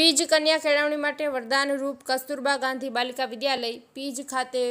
પીજ કન્યા કેળવણી માટે વરદાનરૂપ કસ્તુરબા ગાંધી બાલિકા વિદ્યાલય પીજ ખાતે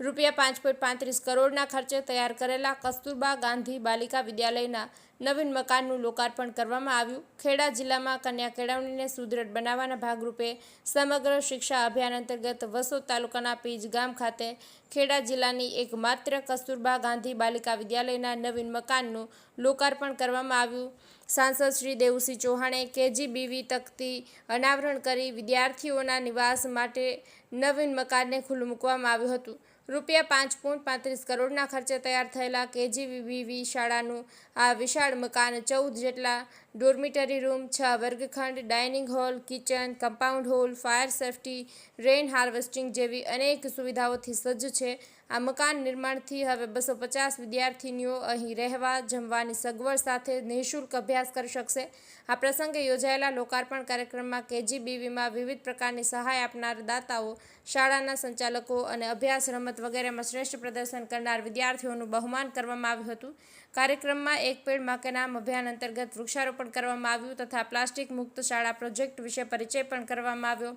₹5.35 કરોડના ખર્ચે તૈયાર કરેલા કસ્તુરબા ગાંધી બાલિકા વિદ્યાલયના નવીન મકાનનું લોકાર્પણ કરવામાં આવ્યું। ખેડા જિલ્લામાં કન્યા કેળવણીને સુદૃઢ બનાવવાના ભાગરૂપે સમગ્ર શિક્ષા અભિયાન અંતર્ગત વસોદ તાલુકાના પીજ ગામ ખાતે ખેડા જિલ્લાની એકમાત્ર કસ્તુરબા ગાંધી બાલિકા વિદ્યાલયના નવીન મકાનનું લોકાર્પણ કરવામાં આવ્યું। સાંસદ શ્રી દેવુસિંહ ચૌહાણે KGBV તકતી અનાવરણ કરી વિદ્યાર્થીઓના નિવાસ માટે નવીન મકાનને ખુલ્લું મૂકવામાં આવ્યું હતું। ₹5.35 કરોડના ખર્ચે તૈયાર થયેલા KGBV શાળાનું આ વિશાળ મકાન 14 જેટલા ડોર્મિટરી રૂમ, 6 વર્ગખંડ, dining hall, kitchen, compound hall, fire safety, rain harvesting જેવી અનેક સુવિધાઓથી સજ્જ છે। આ મકાન નિર્માણથી હવે 250 વિદ્યાર્થીનીઓ અહીં રહેવા, જમવાની સગવડ સાથે નિઃશુલ્ક અભ્યાસ કરી શકશે। આ પ્રસંગે યોજાયેલા લોકાર્પણ કાર્યક્રમમાં KGBVમાં વિવિધ પ્રકારની સહાય આપનાર દાતાઓ, શાળાના સંચાલકો અને અભ્યાસ, રમત વગેરેમાં શ્રેષ્ઠ પ્રદર્શન કરનાર વિદ્યાર્થીઓનું બહુમાન કરવામાં આવ્યું હતું। કાર્યક્રમમાં એક પેડ માં કે નામ અભિયાન અંતર્ગત વૃક્ષારોપણ કરવામાં આવ્યું તથા પ્લાસ્ટિક મુક્ત શાળા પ્રોજેક્ટ વિશે પરિચય પણ કરવામાં આવ્યો।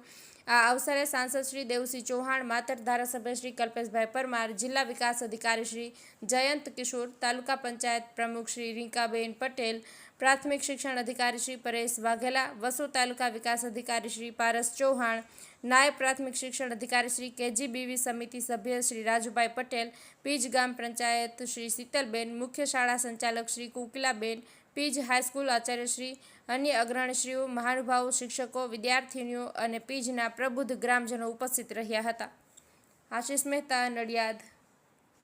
આ અવસરે સાંસદ શ્રી દેવુસિંહ ચૌહાણ, માતર ધારાસભ્ય શ્રી કલ્પેશભાઈ પરમાર, જિલ્લા વિકાસ અધિકારી શ્રી જયંત કિશોર, તાલુકા પંચાયત પ્રમુખ શ્રી રીંકાબેન પટેલ, પ્રાથમિક શિક્ષણ અધિકારી શ્રી પરેશ વાઘેલા, વસોદ તાલુકા વિકાસ અધિકારી શ્રી પારસ ચૌહાણ, નાયબ પ્રાથમિક શિક્ષણ અધિકારી શ્રી KGBV સમિતિ સભ્ય શ્રી રાજુભાઈ પટેલ, પીજ ગામ પંચાયત શ્રી શીતલબેન, મુખ્ય શાળા સંચાલક શ્રી કોકિલાબેન, પીજ હાઈસ્કૂલ આચાર્યશ્રી, અન્ય અગ્રણીશ્રીઓ, મહાનુભાવો, શિક્ષકો, વિદ્યાર્થીનીઓ અને પીજના પ્રબુદ્ધ ગ્રામજનો ઉપસ્થિત રહ્યા હતા। આશિષ મહેતા, નડિયાદ।